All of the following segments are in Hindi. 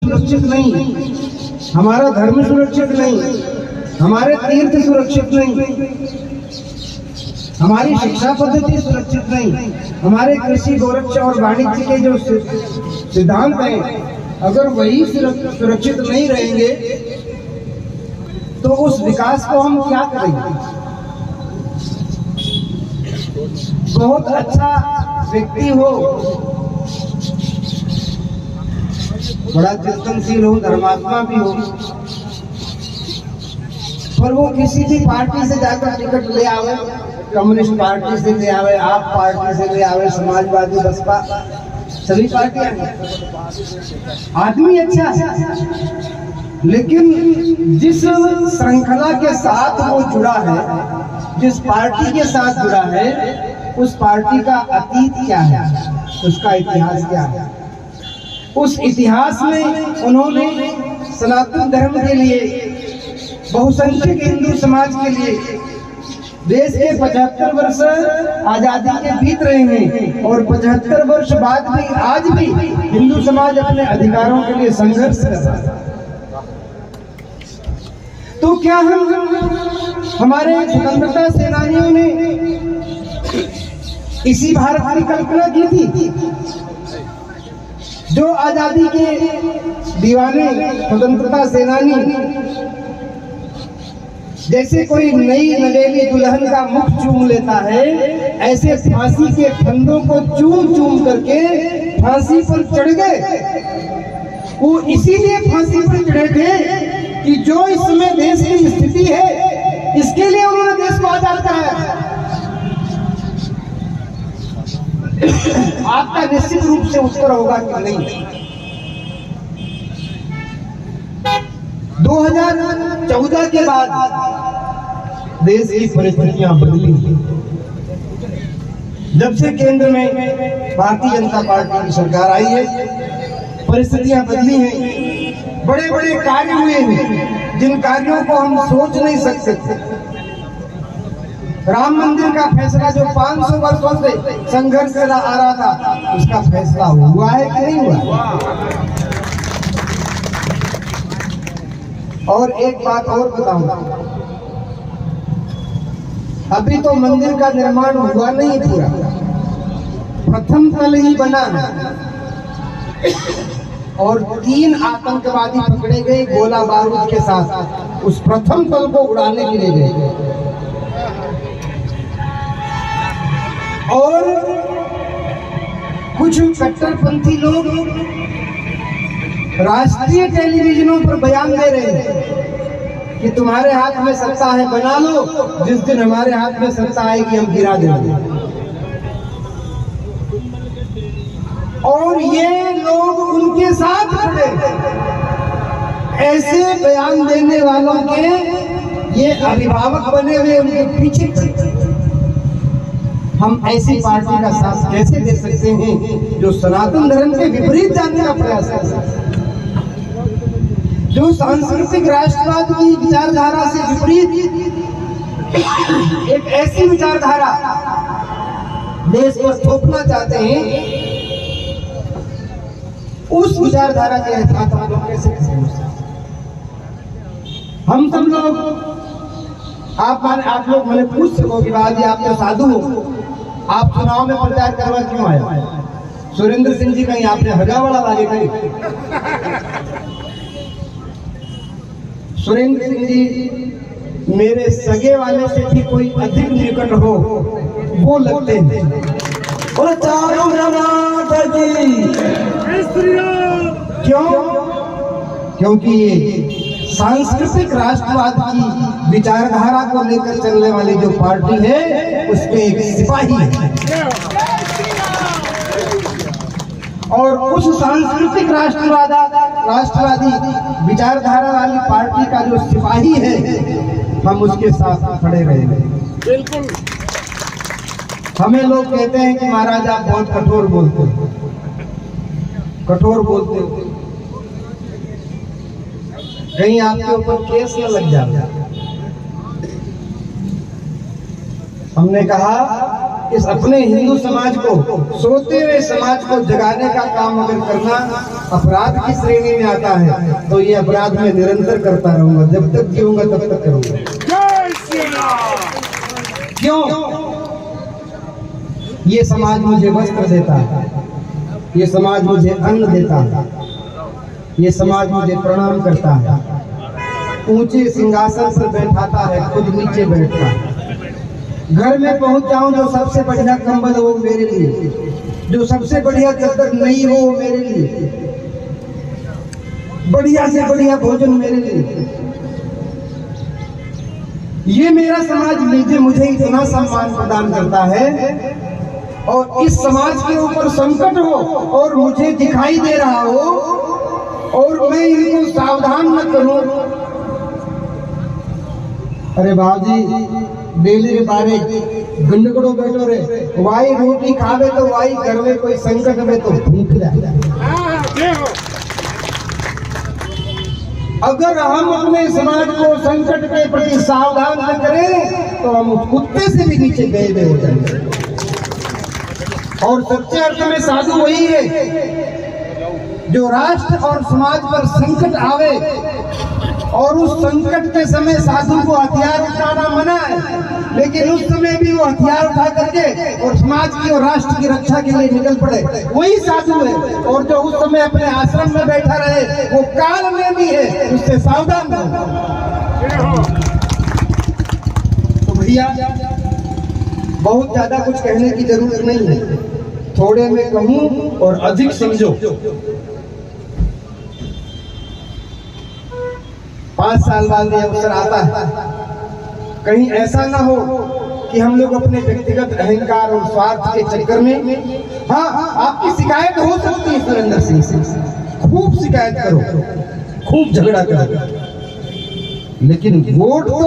सुरक्षित नहीं, हमारा धर्म सुरक्षित नहीं, हमारे तीर्थ सुरक्षित नहीं, हमारी शिक्षा पद्धति सुरक्षित नहीं, हमारे कृषि गोरक्ष और वाणिज्य के जो सिद्धांत हैं, अगर वही सुरक्षित नहीं रहेंगे तो उस विकास को हम क्या करेंगे? बहुत अच्छा व्यक्ति हो, बड़ा चिंतनशील हो, धर्मात्मा भी हो, पर वो किसी भी पार्टी से जाकर टिकट ले आवे, कम्युनिस्ट पार्टी से ले आवे, आप पार्टी से ले आवे, समाजवादी, बसपा, सभी पार्टियां, आदमी अच्छा है, लेकिन जिस श्रृंखला के साथ वो जुड़ा है, जिस पार्टी के साथ जुड़ा है, उस पार्टी का अतीत क्या है, उसका इतिहास क्या है? उस इतिहास में उन्होंने सनातन धर्म के लिए, बहुसंख्यक हिंदू समाज के लिए देश के 75 वर्ष आजादी के बीत रहे हैं और 75 वर्ष बाद भी आज भी हिंदू समाज अपने अधिकारों के लिए संघर्ष कर रहा है। तो क्या हमारे स्वतंत्रता सेनानियों ने इसी भारत की कल्पना की थी? जो आजादी के दीवाने, स्वतंत्रता सेनानी, जैसे कोई नई नवेली दुल्हन का मुख चूम लेता है, ऐसे फांसी के फंदों को चूम चूम करके फांसी पर चढ़ गए। वो इसीलिए फांसी पर चढ़े थे कि जो इस समय देश की स्थिति है, इसके लिए उन्होंने देश को आजाद कराया। आपका निश्चित रूप से उत्तर होगा कि नहीं। 2014 के बाद देश की परिस्थितियां बदली। जब से केंद्र में भारतीय जनता पार्टी की सरकार आई है, परिस्थितियां बदली हैं। बड़े बड़े कार्य हुए हैं जिन कार्यों को हम सोच नहीं सकते थे। राम मंदिर का फैसला जो 500 वर्षों से संघर्ष चला आ रहा था, उसका फैसला हुआ है कि नहीं हुआ? और एक बात और बताऊंगा, अभी तो मंदिर का निर्माण हुआ नहीं पूरा, प्रथम तल ही बना और 3 आतंकवादी पकड़े गए गोला बारूद के साथ, उस प्रथम तल को उड़ाने के लिए गए। और कुछ कट्टरपंथी लोग राष्ट्रीय टेलीविजनों पर बयान दे रहे हैं कि तुम्हारे हाथ में सत्ता है, बना लो, जिस दिन हमारे हाथ में सत्ता आएगी हम गिरा देंगे। और ये लोग उनके साथ खड़े, ऐसे बयान देने वालों के ये अभिभावक बने हुए उनके पीछे। हम ऐसी पार्टी का साथ कैसे दे सकते हैं जो सनातन धर्म के विपरीत जाने का प्रयास करते हैं, जो सांस्कृतिक राष्ट्रवाद की विचारधारा से विपरीत एक ऐसी विचारधारा देश को थोपना चाहते हैं, उस विचारधारा के साथ हम लोग कैसे करेंगे? हम सब लोग, आप लोग मैंने पूछ सको कि बात, आप तो साधु हो, आप चुनाव में प्रचार करवा क्यों आए? सुरेंद्र सिंह जी कहीं आपने हगावाड़ा लागे कहीं? सुरेंद्र सिंह जी मेरे सगे वाले से भी कोई अधिक निकट हो वो लगते हैं। और क्यों? क्योंकि ये सांस्कृतिक राष्ट्रवाद की विचारधारा को लेकर चलने वाली जो पार्टी है, उसके एक सिपाही है। और उस सांस्कृतिक राष्ट्रवादी विचारधारा वाली पार्टी का जो सिपाही है, हम उसके साथ खड़े रहेंगे। बिल्कुल। हमें लोग कहते हैं कि महाराज आप बहुत कठोर बोलते हो, कठोर बोलते हो, कहीं आपके ऊपर केस न लग जाए। हमने कहा इस अपने हिंदू समाज को, सोते हुए समाज को जगाने का काम अगर करना अपराध की श्रेणी में आता है तो ये अपराध मैं निरंतर करता रहूंगा, जब तक जीऊंगा तब तक करूंगा। क्यों? ये समाज मुझे वस्त्र देता है, ये समाज मुझे अन्न देता है, ये समाज मुझे प्रणाम करता है, ऊंचे सिंहासन पर बैठाता है, खुद नीचे बैठता है। घर में पहुंच जाऊं जो सबसे बढ़िया कंबल हो वो मेरे लिए, जो सबसे बढ़िया चादर नहीं हो वो मेरे लिए, बढ़िया से बढ़िया भोजन मेरे लिए। ये मेरा समाज मुझे इतना सम्मान प्रदान करता है, और इस समाज के ऊपर संकट हो और मुझे दिखाई दे रहा हो और मैं इनको सावधान न करूं, अरे बाबूजी डेली रे बारे गंडकड़ो बैठो रे, वाई रोटी खावे तो वाई घर में कोई संकट में तो भूख रहा। अगर हम अपने समाज को संकट के प्रति सावधान न करें तो हम उस कुत्ते से भी नीचे गए हुए हो जाएंगे। और सच्चे अर्थ में साधु वही है जो राष्ट्र और समाज पर संकट आवे और उस संकट के समय साधु को हथियार उठाना मना है, लेकिन उस समय भी वो हथियार उठा करके और समाज की और राष्ट्र की रक्षा के लिए निकल पड़े, वही साधु है। और जो उस समय अपने आश्रम में बैठा रहे वो काल में भी है, उससे सावधान रहो। तो भैया बहुत ज्यादा कुछ कहने की जरूरत नहीं है, थोड़े में कहूं और अधिक समझो। 5 साल बाद ये अवसर आता है, कहीं ऐसा ना हो कि हम लोग अपने व्यक्तिगत अहंकार और स्वार्थ के चक्कर में, हाँ आपकी शिकायत हो सकती है सुरेंद्र सिंह से, खूब शिकायत करो, खूब झगड़ा करो, लेकिन वोट तो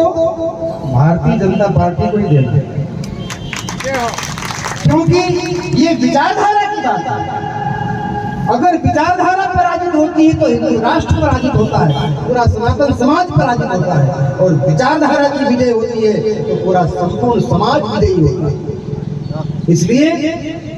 भारतीय जनता पार्टी को ही देना है, क्योंकि ये विचारधारा की बात है। अगर विचारधारा पराजित होती है तो हिंदू राष्ट्र पराजित होता है, पूरा सनातन समाज पराजित होता है, और विचारधारा की विजय होती है तो पूरा संपूर्ण समाज विजयी होता है। इसलिए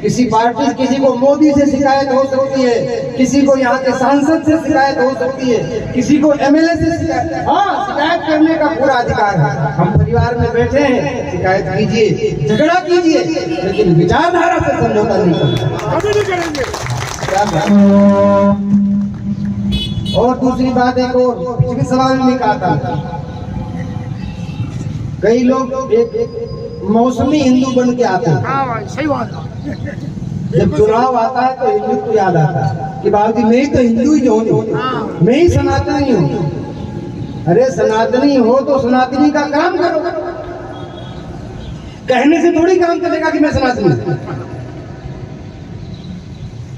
किसी पार्टी, किसी को मोदी से शिकायत हो सकती है, किसी को यहाँ के सांसद से शिकायत हो सकती है, किसी को एमएलए से शिकायत, हाँ शिकायत करने का पूरा अधिकार है। हम परिवार में बैठे हैं, शिकायत कीजिए, झगड़ा कीजिए, लेकिन विचारधारा से समझौता नहीं करेंगे। और दूसरी बात एक और पिछले सवाल में कहा था, कई लोग एक मौसमी हिंदू बन के आते हैं। सही बात है। जब चुनाव आता है तो हिंदुत्व तो याद आता है कि बाबूजी मैं ही तो हिंदू ही हूँ, मैं ही सनातनी हूँ। अरे सनातनी हो तो सनातनी का काम करो, कहने से थोड़ी काम करेगा कि मैं सनातनी।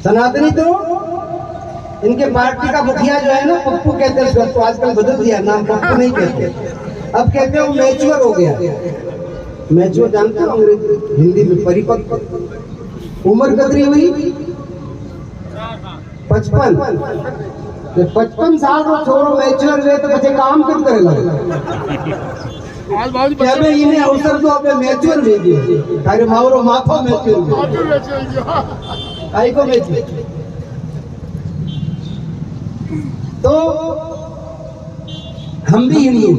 सनातनी तो इनके पार्टी का मुखिया जो है ना, पप्पू कहते हैं उसको, आजकल बदल दिया नाम, पप्पू नहीं कहते, अब कहते हैं वो मैच्योर हो गया। मैच्योर जानते हो अंग्रेजी, हिंदी में परिपक्व। उम्र कतरी हुई 55। 55 साल को छोड़ो मैच्योर हुए तो बच्चे काम कब करेगा? क्या मैं इन्हें अवसर तो अब मैच्योर भेजिए, अरे मारो माथो मैच्योर आई को मैच्योर। तो हम भी हिंदू,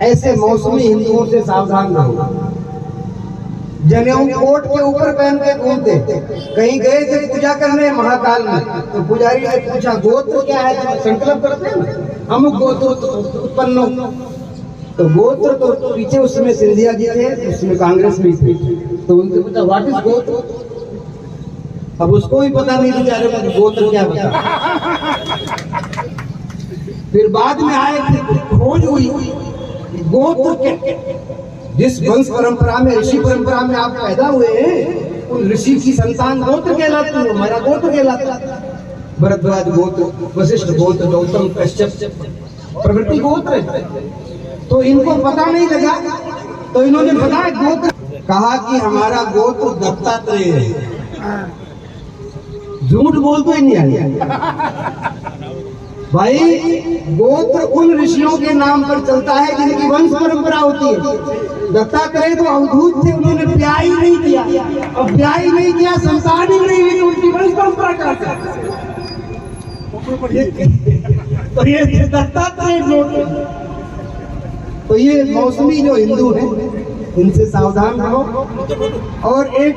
ऐसे मौसमी हिंदुओं से सावधान रहो। जनेऊ कोट के ऊपर पहन के घूमते, कहीं गए थे पूजा करने महाकाल में, तो पुजारी ने पूछा गोत्र क्या है, तो संकल्प करते हैं हम गोत्र उत्पन्न हो, तो गोत्र तो पीछे उसमें सिंधिया जी थे, उसमें कांग्रेस में थे, तो उनसे पूछा व्हाट इज गोत्र। अब उसको भी पता नहीं बेचारे को गोत्र क्या बता। फिर बाद में आए थे, खोज हुई गोत्र के, जिस वंश परंपरा में, ऋषि परंपरा में आप पैदा हुए हैं, उन ऋषि की संतान गोत्र कहलाती है, हमारा गोत्र कहलाता है। भरद्वाज गोत्र, वशिष्ठ गोत्र, गौतम, कश्यप प्रभृति गोत्र है। तो इनको पता नहीं लगा, तो इन्होंने बताया गोत्र, कहा कि हमारा गोत्र दत्तात्रेय है। झूठ बोल तो ही नहीं आया। भाई गोत्र उन ऋषियों के नाम पर चलता है जिनकी वंश परंपरा होती है। दत्तात्रेय तो अवधूत थे, उन्होंने ब्याह ही नहीं किया। अब ब्याह ही नहीं किया, संतान ही नहीं हुई, तो उनकी वंश परंपरा कहाँ से? तो ये दत्तात्रेय लोग, तो ये मौसमी जो हिंदू हैं इनसे सावधान रहो। और एक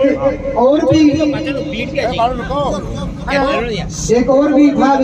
और भी था